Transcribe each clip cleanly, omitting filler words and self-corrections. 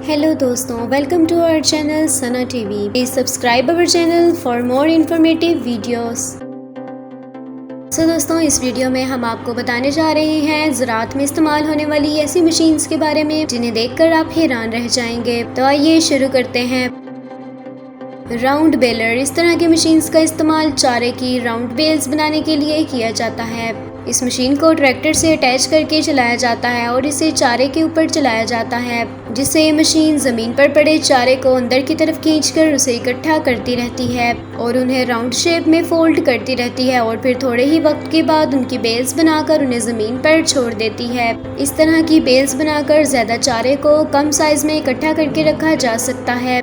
Hello दोस्तों, welcome to our channel Sana TV. Please subscribe our channel for more informative videos. दोस्तों, इस video में हम आपको बताने जा रहे हैं ज़राअत में इस्तेमाल होने वाली ऐसी मशीन्स के बारे में जिन्हें देखकर आप हैरान रह जाएंगे। तो आइए शुरू करते हैं। राउंड बेलर, इस तरह की मशीन्स का इस्तेमाल चारे की राउंड बेल्स बनाने के लिए किया जाता है। इस मशीन को ट्रैक्टर से अटैच करके चलाया जाता है और इसे चारे के ऊपर चलाया जाता है, जिससे ये मशीन ज़मीन पर पड़े चारे को अंदर की तरफ खींचकर उसे इकट्ठा करती रहती है और उन्हें राउंड शेप में फोल्ड करती रहती है और फिर थोड़े ही वक्त के बाद उनकी बेल्स बनाकर उन्हें ज़मीन पर छोड़ देती है। इस तरह की बेल्स बनाकर ज़्यादा चारे को कम साइज में इकट्ठा करके रखा जा सकता है।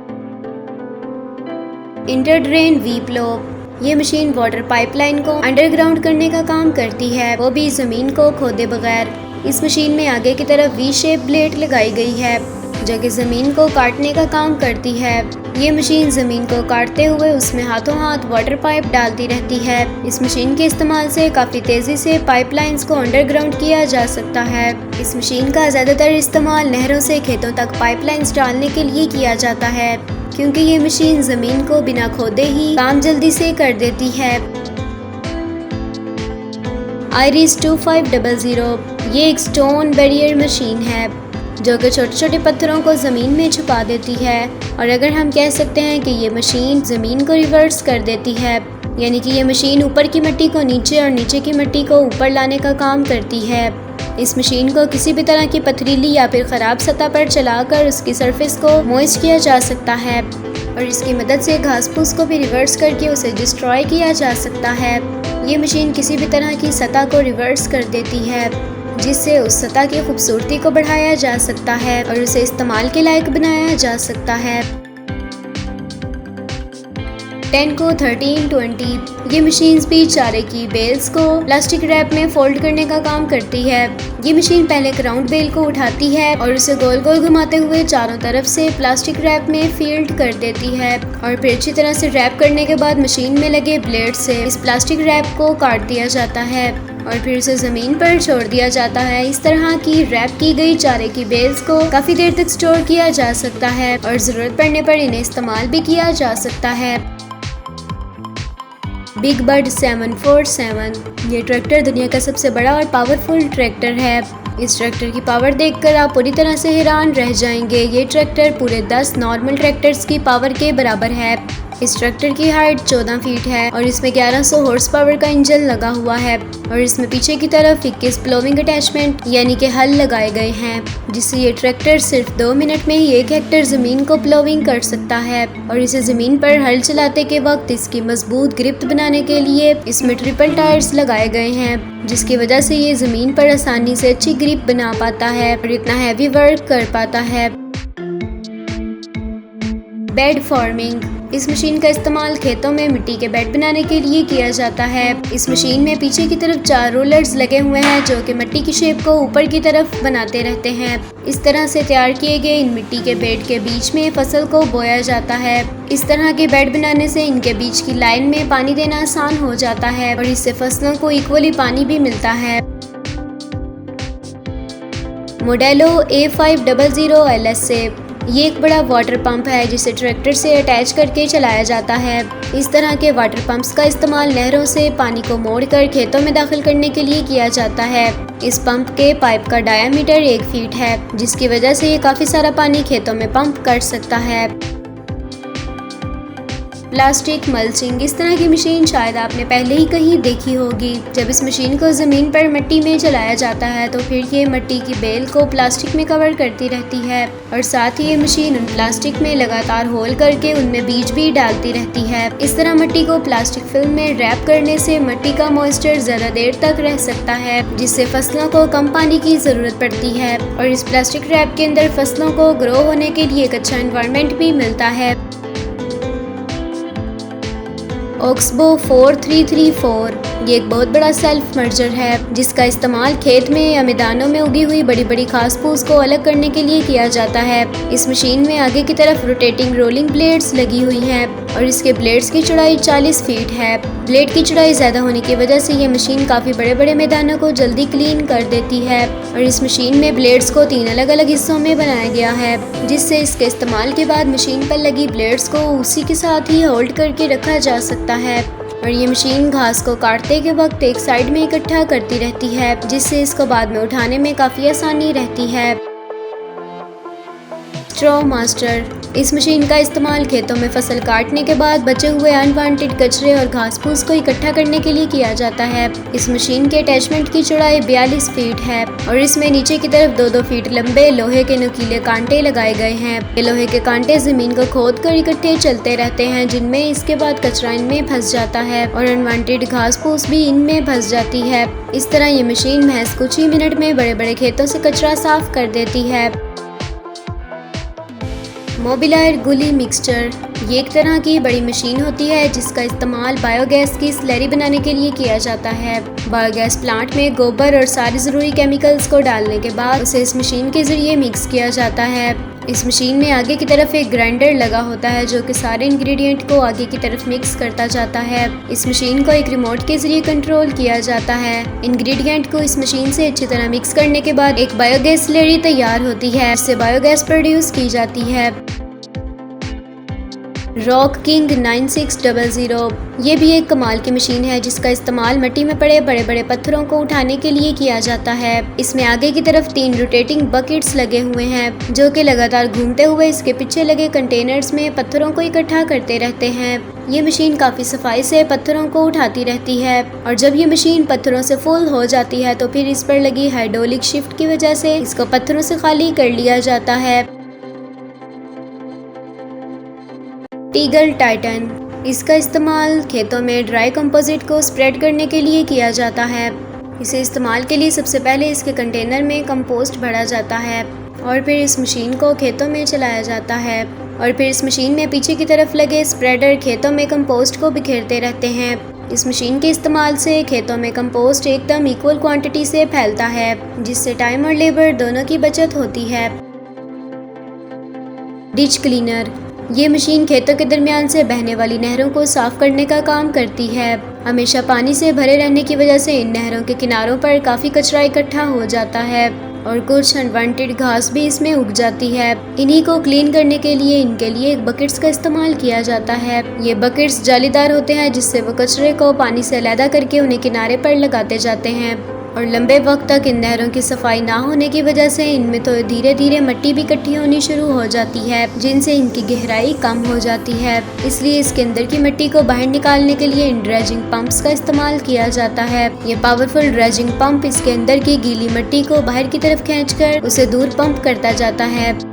इंटरड्रेन वी प्लो, ये मशीन वाटर पाइपलाइन को अंडरग्राउंड करने का काम करती है, वो भी ज़मीन को खोदे बगैर। इस मशीन में आगे की तरफ वी शेप ब्लेड लगाई गई है जो कि ज़मीन को काटने का काम करती है। ये मशीन ज़मीन को काटते हुए उसमें हाथों हाथ वाटर पाइप डालती रहती है। इस मशीन के इस्तेमाल से काफ़ी तेज़ी से पाइपलाइंस को अंडरग्राउंड किया जा सकता है। इस मशीन का ज़्यादातर इस्तेमाल नहरों से खेतों तक पाइपलाइंस डालने के लिए किया जाता है, क्योंकि ये मशीन ज़मीन को बिना खोदे ही काम जल्दी से कर देती है। आयरिस 2500, ये एक स्टोन बैरियर मशीन है जो कि छोटे छोटे पत्थरों को ज़मीन में छुपा देती है, और अगर हम कह सकते हैं कि ये मशीन ज़मीन को रिवर्स कर देती है, यानी कि ये मशीन ऊपर की मिट्टी को नीचे और नीचे की मिट्टी को ऊपर लाने का काम करती है। इस मशीन को किसी भी तरह की पथरीली या फिर ख़राब सतह पर चलाकर उसकी सरफेस को मॉइस्ट किया जा सकता है और इसकी मदद से घास फूस को भी रिवर्स करके उसे डिस्ट्रॉय किया जा सकता है। ये मशीन किसी भी तरह की सतह को रिवर्स कर देती है, जिससे उस सतह की खूबसूरती को बढ़ाया जा सकता है और उसे इस्तेमाल के लायक बनाया जा सकता है। टेंको 1320, ये मशीन्स भी चारे की बेल्स को प्लास्टिक रैप में फोल्ड करने का काम करती है। ये मशीन पहले एक राउंड बेल को उठाती है और उसे गोल गोल घुमाते हुए चारों तरफ से प्लास्टिक रैप में फील्ड कर देती है और फिर अच्छी तरह से रैप करने के बाद मशीन में लगे ब्लेड से इस प्लास्टिक रैप को काट दिया जाता है और फिर उसे ज़मीन पर छोड़ दिया जाता है। इस तरह की रैप की गई चारे की बेल्स को काफ़ी देर तक स्टोर किया जा सकता है और ज़रूरत पड़ने पर इन्हें इस्तेमाल भी किया जा सकता है। बिग बर्ड 747, ये ट्रैक्टर दुनिया का सबसे बड़ा और पावरफुल ट्रैक्टर है। इस ट्रैक्टर की पावर देखकर आप पूरी तरह से हैरान रह जाएंगे। ये ट्रैक्टर पूरे 10 नॉर्मल ट्रैक्टर्स की पावर के बराबर है। इस ट्रैक्टर की हाइट 14 फीट है और इसमें 1100 हॉर्स पावर का इंजन लगा हुआ है और इसमें पीछे की तरफ 21 प्लोविंग अटैचमेंट यानी कि हल लगाए गए हैं, जिससे ये ट्रैक्टर सिर्फ 2 मिनट में ही 1 हेक्टेयर ज़मीन को प्लोविंग कर सकता है। और इसे ज़मीन पर हल चलाते के वक्त इसकी मजबूत ग्रिप बनाने के लिए इसमें ट्रिपल टायर्स लगाए गए हैं, जिसकी वजह से ये ज़मीन पर आसानी से अच्छी ग्रिप बना पाता है और इतना हैवी वर्क कर पाता है। बेड फॉर्मिंग, इस मशीन का इस्तेमाल खेतों में मिट्टी के बेड बनाने के लिए किया जाता है। इस मशीन में पीछे की तरफ 4 रोलर्स लगे हुए हैं जो कि मिट्टी की शेप को ऊपर की तरफ बनाते रहते हैं। इस तरह से तैयार किए गए इन मिट्टी के बेड के बीच में फसल को बोया जाता है। इस तरह के बेड बनाने से इनके बीच की लाइन में पानी देना आसान हो जाता है और इससे फसलों को इक्वली पानी भी मिलता है। मोडेलो A500 LSA, ये एक बड़ा वाटर पंप है जिसे ट्रैक्टर से अटैच करके चलाया जाता है। इस तरह के वाटर पंप्स का इस्तेमाल नहरों से पानी को मोड़कर खेतों में दाखिल करने के लिए किया जाता है। इस पंप के पाइप का डायामीटर 1 फीट है, जिसकी वजह से ये काफ़ी सारा पानी खेतों में पंप कर सकता है। प्लास्टिक मल्चिंग, इस तरह की मशीन शायद आपने पहले ही कहीं देखी होगी। जब इस मशीन को ज़मीन पर मिट्टी में चलाया जाता है तो फिर ये मिट्टी की बेल को प्लास्टिक में कवर करती रहती है और साथ ही ये मशीन उन प्लास्टिक में लगातार होल करके उनमें बीज भी डालती रहती है। इस तरह मिट्टी को प्लास्टिक फिल्म में रैप करने से मिट्टी का मॉइस्चर ज़्यादा देर तक रह सकता है, जिससे फसलों को कम पानी की ज़रूरत पड़ती है और इस प्लास्टिक रैप के अंदर फसलों को ग्रो होने के लिए एक अच्छा एनवायरनमेंट भी मिलता है। ऑक्सबो 4334, ये एक बहुत बड़ा सेल्फ मर्जर है जिसका इस्तेमाल खेत में या मैदानों में उगी हुई बड़ी बड़ी घास फूस को अलग करने के लिए किया जाता है। इस मशीन में आगे की तरफ रोटेटिंग रोलिंग ब्लेड्स लगी हुई हैं और इसके ब्लेड्स की चौड़ाई 40 फीट है। ब्लेड की चौड़ाई ज्यादा होने की वजह से ये मशीन काफी बड़े बड़े मैदानों को जल्दी क्लीन कर देती है और इस मशीन में ब्लेड्स को 3 अलग अलग हिस्सों में बनाया गया है, जिससे इसके इस्तेमाल के बाद मशीन पर लगी ब्लेड्स को उसी के साथ ही होल्ड करके रखा जा सकता है। और ये मशीन घास को काटते के वक्त एक साइड में इकट्ठा करती रहती है, जिससे इसको बाद में उठाने में काफ़ी आसानी रहती है। स्ट्रॉ मास्टर, इस मशीन का इस्तेमाल खेतों में फसल काटने के बाद बचे हुए अनवांटेड कचरे और घास फूस को इकट्ठा करने के लिए किया जाता है। इस मशीन के अटैचमेंट की चौड़ाई 42 फीट है और इसमें नीचे की तरफ 2-2 फीट लंबे लोहे के नुकीले कांटे लगाए गए हैं। ये लोहे के कांटे जमीन को खोद कर इकट्ठे चलते रहते हैं, जिनमें इसके बाद कचरा इनमें फंस जाता है और अनवांटेड घास फूस भी इनमें फंस जाती है। इस तरह ये मशीन महज कुछ ही मिनट में बड़े बड़े खेतों से कचरा साफ कर देती है। मोबिलायर गुली मिक्सचर, ये एक तरह की बड़ी मशीन होती है जिसका इस्तेमाल बायोगैस की स्लरी बनाने के लिए किया जाता है। बायोगैस प्लांट में गोबर और सारे ज़रूरी केमिकल्स को डालने के बाद उसे इस मशीन के ज़रिए मिक्स किया जाता है। इस मशीन में आगे की तरफ एक ग्राइंडर लगा होता है जो कि सारे इंग्रेडिएंट को आगे की तरफ मिक्स करता जाता है। इस मशीन को एक रिमोट के ज़रिए कंट्रोल किया जाता है। इंग्रेडिएंट को इस मशीन से अच्छी तरह मिक्स करने के बाद एक बायोगैस स्लरी तैयार होती है, इससे बायोगैस प्रोड्यूस की जाती है। रॉक किंग 9600, ये भी एक कमाल की मशीन है जिसका इस्तेमाल मिट्टी में पड़े बड़े बड़े पत्थरों को उठाने के लिए किया जाता है। इसमें आगे की तरफ 3 रोटेटिंग बकेट्स लगे हुए हैं जो कि लगातार घूमते हुए इसके पीछे लगे कंटेनर्स में पत्थरों को इकट्ठा करते रहते हैं। ये मशीन काफ़ी सफाई से पत्थरों को उठाती रहती है और जब ये मशीन पत्थरों से फुल हो जाती है तो फिर इस पर लगी हाइड्रोलिक शिफ्ट की वजह से इसको पत्थरों से खाली कर लिया जाता है। टीगल टाइटन, इसका इस्तेमाल खेतों में ड्राई कंपोजिट को स्प्रेड करने के लिए किया जाता है। इसे इस्तेमाल के लिए सबसे पहले इसके कंटेनर में कंपोस्ट भरा जाता है और फिर इस मशीन को खेतों में चलाया जाता है और फिर इस मशीन में पीछे की तरफ लगे स्प्रेडर खेतों में कंपोस्ट को बिखेरते रहते हैं। इस मशीन के इस्तेमाल से खेतों में कंपोस्ट एकदम इक्वल क्वांटिटी से फैलता है, जिससे टाइम और लेबर दोनों की बचत होती है। डिच क्लीनर, ये मशीन खेतों के दरमियान से बहने वाली नहरों को साफ करने का काम करती है। हमेशा पानी से भरे रहने की वजह से इन नहरों के किनारों पर काफ़ी कचरा इकट्ठा हो जाता है और कुछ अनवांटेड घास भी इसमें उग जाती है। इन्हीं को क्लीन करने के लिए इनके लिए एक बकेट्स का इस्तेमाल किया जाता है। ये बकेट्स जालीदार होते हैं जिससे वो कचरे को पानी से अलग करके उन्हें किनारे पर लगाते जाते हैं और लंबे वक्त तक इन नहरों की सफाई ना होने की वजह से इनमें तो धीरे धीरे मिट्टी भी इकट्ठी होनी शुरू हो जाती है, जिनसे इनकी गहराई कम हो जाती है। इसलिए इसके अंदर की मिट्टी को बाहर निकालने के लिए इन ड्रेजिंग पंप्स का इस्तेमाल किया जाता है। ये पावरफुल ड्रेजिंग पंप इसके अंदर की गीली मिट्टी को बाहर की तरफ खींचकर उसे दूर पंप करता जाता है।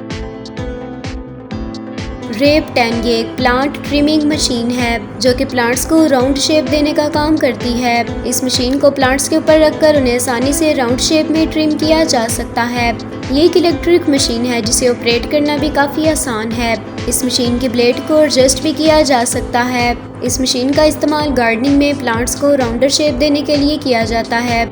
रेप 10, ये एक प्लांट ट्रिमिंग मशीन है जो कि प्लांट्स को राउंड शेप देने का काम करती है। इस मशीन को प्लांट्स के ऊपर रखकर उन्हें आसानी से राउंड शेप में ट्रिम किया जा सकता है। ये एक इलेक्ट्रिक मशीन है जिसे ऑपरेट करना भी काफ़ी आसान है। इस मशीन के ब्लेड को एडजस्ट भी किया जा सकता है। इस मशीन का इस्तेमाल गार्डनिंग में प्लांट्स को राउंडर शेप देने के लिए किया जाता है।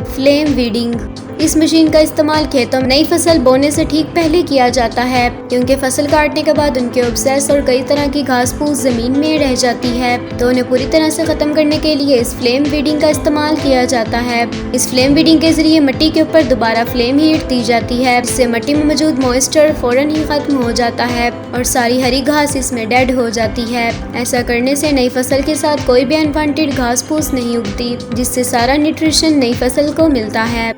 फ्लेम वीडिंग, इस मशीन का इस्तेमाल खेतों में नई फसल बोने से ठीक पहले किया जाता है, क्योंकि फसल काटने के बाद उनके ऑब्सेस और कई तरह की घास फूस जमीन में रह जाती है, तो उन्हें पूरी तरह से खत्म करने के लिए इस फ्लेम वीडिंग का इस्तेमाल किया जाता है। इस फ्लेम वीडिंग के जरिए मिट्टी के ऊपर दोबारा फ्लेम हीट दी जाती है, जिससे मिट्टी में मौजूद मॉइस्चर फौरन ही खत्म हो जाता है और सारी हरी घास इसमें डेड हो जाती है। ऐसा करने से नई फसल के साथ कोई भी अनवांटेड घास फूस नहीं उगती, जिससे सारा न्यूट्रिशन नई फसल को मिलता है।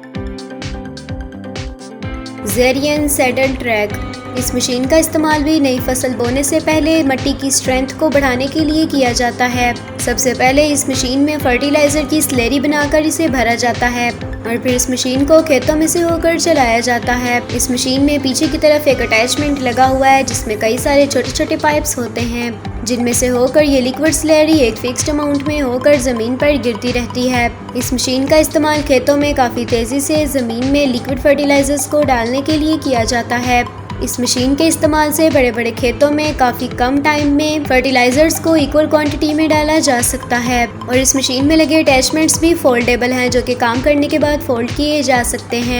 ज़ेरियन सैडल ट्रैक, इस मशीन का इस्तेमाल भी नई फसल बोने से पहले मिट्टी की स्ट्रेंथ को बढ़ाने के लिए किया जाता है। सबसे पहले इस मशीन में फर्टिलाइज़र की स्लरी बनाकर इसे भरा जाता है और फिर इस मशीन को खेतों में से होकर चलाया जाता है। इस मशीन में पीछे की तरफ एक अटैचमेंट लगा हुआ है जिसमें कई सारे छोटे छोटे पाइप्स होते हैं, जिनमें से होकर ये लिक्विड स्लरी एक फिक्स्ड अमाउंट में होकर ज़मीन पर गिरती रहती है। इस मशीन का इस्तेमाल खेतों में काफ़ी तेज़ी से ज़मीन में लिक्विड फर्टिलाइजर्स को डालने के लिए किया जाता है। इस मशीन के इस्तेमाल से बड़े बड़े खेतों में काफ़ी कम टाइम में फर्टिलाइजर्स को इक्वल क्वांटिटी में डाला जा सकता है और इस मशीन में लगे अटैचमेंट्स भी फोल्डेबल हैं जो कि काम करने के बाद फोल्ड किए जा सकते हैं।